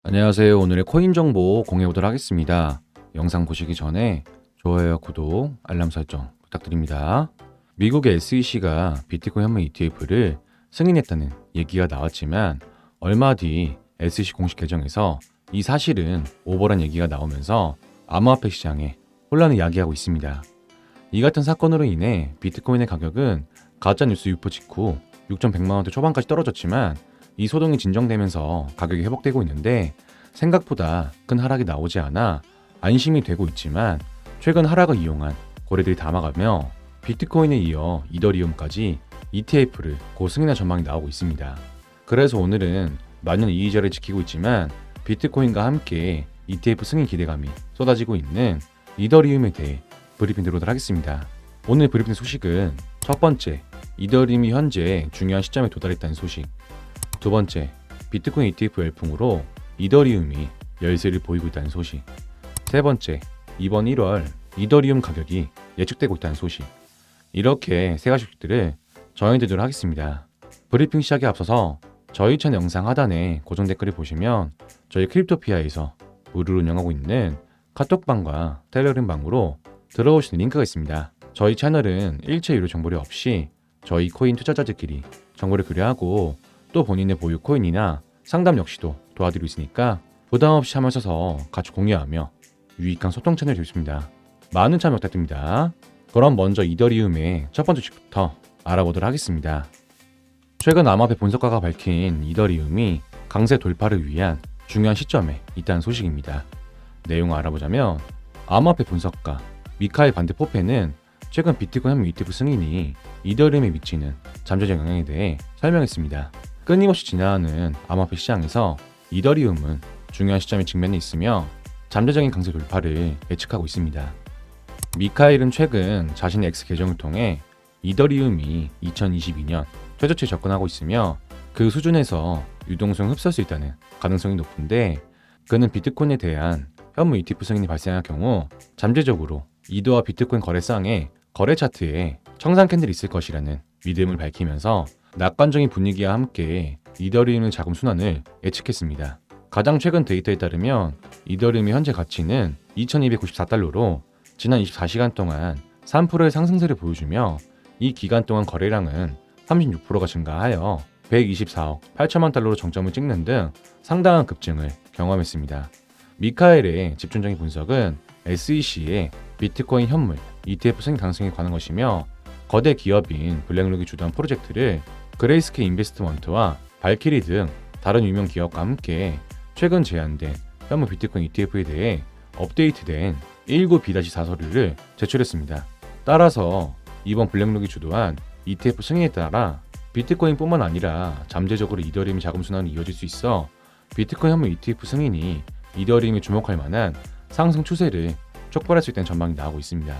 안녕하세요. 오늘의 코인 정보 공유해보도록 하겠습니다. 영상 보시기 전에 좋아요, 구독, 알람 설정 부탁드립니다. 미국의 SEC가 비트코인 현물 ETF를 승인했다는 얘기가 나왔지만 얼마 뒤 SEC 공식 계정에서 이 사실은 오버란 얘기가 나오면서 암호화폐 시장에 혼란을 야기하고 있습니다. 이 같은 사건으로 인해 비트코인의 가격은 가짜뉴스 유포 직후 6,100만 원대 초반까지 떨어졌지만 이 소동이 진정되면서 가격이 회복되고 있는데 생각보다 큰 하락이 나오지 않아 안심이 되고 있지만 최근 하락을 이용한 거래들이 담아가며 비트코인에 이어 이더리움까지 ETF를 곧 승인할 전망이 나오고 있습니다. 그래서 오늘은 만년 이의자를 지키고 있지만 비트코인과 함께 ETF 승인 기대감이 쏟아지고 있는 이더리움에 대해 브리핑 드리도록 하겠습니다. 오늘 브리핑 소식은 첫 번째, 이더리움이 현재 중요한 시점에 도달했다는 소식. 두 번째, 비트코인 ETF 열풍으로 이더리움이 열세를 보이고 있다는 소식. 세 번째, 이번 1월 이더리움 가격이 예측되고 있다는 소식. 이렇게 세 가지 소식들을 정해드리도록 하겠습니다. 브리핑 시작에 앞서서 저희 채널 영상 하단에 고정 댓글을 보시면 저희 크립토피아에서 무료로 운영하고 있는 카톡방과 텔레그램 방으로 들어오시는 링크가 있습니다. 저희 채널은 일체 유료 정보료 없이 저희 코인 투자자들끼리 정보를 교류하고 또 본인의 보유 코인이나 상담 역시도 도와드리고 있으니까 부담없이 참여하셔서 같이 공유하며 유익한 소통 채널이 되겠습니다. 많은 참여 부탁드립니다. 그럼 먼저 이더리움의 첫 번째 소식부터 알아보도록 하겠습니다. 최근 암호화폐 분석가가 밝힌 이더리움이 강세 돌파를 위한 중요한 시점에 있다는 소식입니다. 내용을 알아보자면 암호화폐 분석가 미카엘 반데 포페는 최근 비트코인 현물 ETF 승인이 이더리움에 미치는 잠재적 영향에 대해 설명했습니다. 끊임없이 진화하는 암호화폐 시장에서 이더리움은 중요한 시점에 직면해 있으며 잠재적인 강세 돌파를 예측하고 있습니다. 미카엘은 최근 자신의 X 계정을 통해 이더리움이 2022년 최저치에 접근하고 있으며 그 수준에서 유동성을 흡수할 수 있다는 가능성이 높은데 그는 비트코인에 대한 현물 ETF 승인이 발생할 경우 잠재적으로 이더와 비트코인 거래상의 거래 차트에 청산 캔들이 있을 것이라는 믿음을 밝히면서 낙관적인 분위기와 함께 이더리움의 자금 순환을 예측했습니다. 가장 최근 데이터에 따르면 이더리움의 현재 가치는 2294달러로 지난 24시간 동안 3%의 상승세를 보여주며 이 기간 동안 거래량은 36%가 증가하여 124억 8천만 달러로 정점을 찍는 등 상당한 급증을 경험했습니다. 미카엘의 집중적인 분석은 SEC의 비트코인 현물 ETF 승인 가능성에 관한 것이며 거대 기업인 블랙록이 주도한 프로젝트를 그레이스케일 인베스트먼트와 발키리 등 다른 유명 기업과 함께 최근 제안된 현물 비트코인 ETF에 대해 업데이트된 119B-4 서류를 제출했습니다. 따라서 이번 블랙록이 주도한 ETF 승인에 따라 비트코인뿐만 아니라 잠재적으로 이더리움 자금 순환이 이어질 수 있어 비트코인 현물 ETF 승인이 이더리움이 주목할 만한 상승 추세를 촉발할 수 있다는 전망이 나오고 있습니다.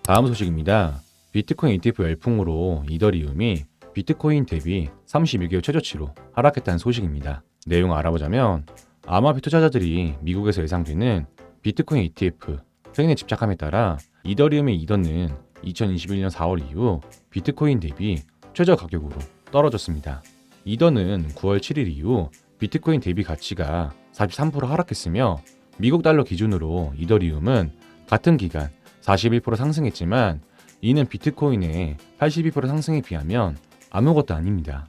다음 소식입니다. 비트코인 ETF 열풍으로 이더리움이 비트코인 대비 31개월 최저치로 하락했다는 소식입니다. 내용을 알아보자면 암호화폐 투자자들이 미국에서 예상되는 비트코인 ETF 승인에 집착함에 따라 이더리움의 이더는 2021년 4월 이후 비트코인 대비 최저 가격으로 떨어졌습니다. 이더는 9월 7일 이후 비트코인 대비 가치가 43% 하락했으며 미국 달러 기준으로 이더리움은 같은 기간 41% 상승했지만 이는 비트코인의 82% 상승에 비하면 아무것도 아닙니다.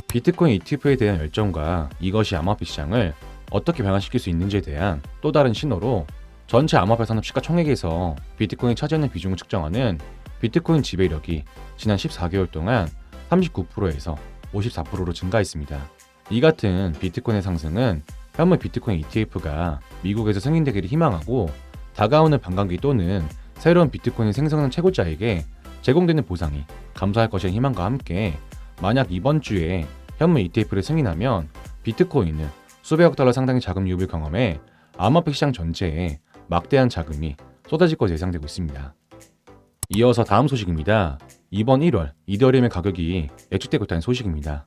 비트코인 ETF에 대한 열정과 이것이 암호화폐 시장을 어떻게 변화시킬 수 있는지에 대한 또 다른 신호로 전체 암호화폐 산업 시가총액에서 비트코인이 차지하는 비중을 측정하는 비트코인 지배력이 지난 14개월 동안 39%에서 54%로 증가했습니다. 이 같은 비트코인의 상승은 현물 비트코인 ETF가 미국에서 승인되기를 희망하고 다가오는 반감기 또는 새로운 비트코인을 생성하는 채굴자에게 제공되는 보상이 감소할 것이라는 희망과 함께 만약 이번 주에 현물 ETF를 승인하면 비트코인은 수백억 달러 상당의 자금 유입을 경험해 암호화폐 시장 전체에 막대한 자금이 쏟아질 것으로 예상되고 있습니다. 이어서 다음 소식입니다. 이번 1월 이더리움의 가격이 예측되고 있다는 소식입니다.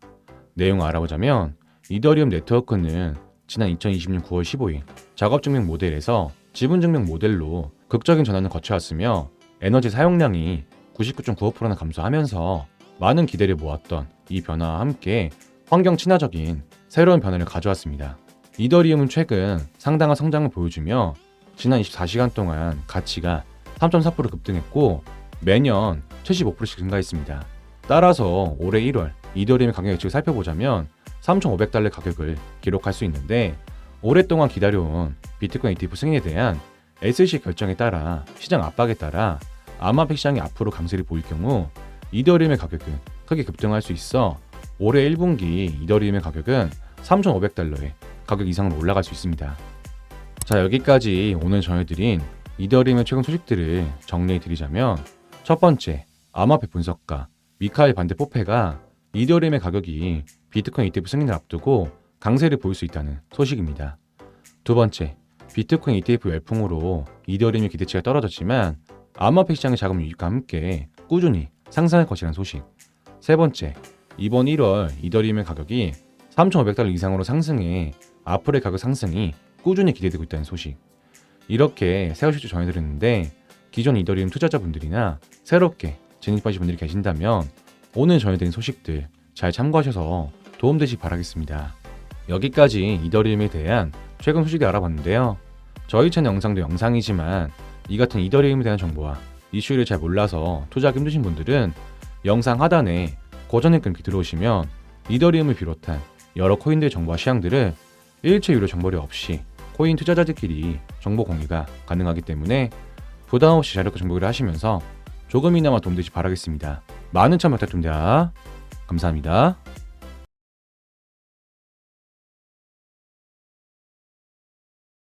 내용을 알아보자면 이더리움 네트워크는 지난 2020년 9월 15일 작업증명 모델에서 지분증명 모델로 극적인 전환을 거쳐왔으며 에너지 사용량이 99.95%나 감소하면서 많은 기대를 모았던 이 변화와 함께 환경 친화적인 새로운 변화를 가져왔습니다. 이더리움은 최근 상당한 성장을 보여주며 지난 24시간 동안 가치가 3.4% 급등했고 매년 75%씩 증가했습니다. 따라서 올해 1월 이더리움의 가격 예측을 살펴보자면 3,500달러 가격을 기록할 수 있는데 오랫동안 기다려온 비트코인 ETF 승인에 대한 SEC 결정에 따라 시장 압박에 따라 암호화폐 시장이 앞으로 강세를 보일 경우 이더리움의 가격은 크게 급등할 수 있어 올해 1분기 이더리움의 가격은 3,500달러의 가격 이상으로 올라갈 수 있습니다. 자, 여기까지 오늘 전해드린 이더리움의 최근 소식들을 정리해드리자면 첫 번째, 암호화폐 분석가 미카엘 반데 포페가 이더리움의 가격이 비트코인 ETF 승인을 앞두고 강세를 보일 수 있다는 소식입니다. 두 번째, 비트코인 ETF 열풍으로 이더리움의 기대치가 떨어졌지만 암호화폐 시장의 자금 유입과 함께 꾸준히 상승할 것이라는 소식. 세 번째, 이번 1월 이더리움의 가격이 3,500달러 이상으로 상승해 앞으로의 가격 상승이 꾸준히 기대되고 있다는 소식. 이렇게 세 소식을 전해드렸는데 기존 이더리움 투자자분들이나 새롭게 진입하신 분들이 계신다면 오늘 전해드린 소식들 잘 참고하셔서 도움되시 바라겠습니다. 여기까지 이더리움에 대한 최근 소식을 알아봤는데요. 저희 채널 영상도 영상이지만 이 같은 이더리움에 대한 정보와 이슈를 잘 몰라서 투자하기 힘드신 분들은 영상 하단에 고전의 끈기 들어오시면 이더리움을 비롯한 여러 코인들의 정보와 시황들을 일체 유료 정보료 없이 코인 투자자들끼리 정보 공유가 가능하기 때문에 부담 없이 자료과 정보를 하시면서 조금이나마 도움되시 바라겠습니다. 많은 참여 부탁드립니다. 감사합니다.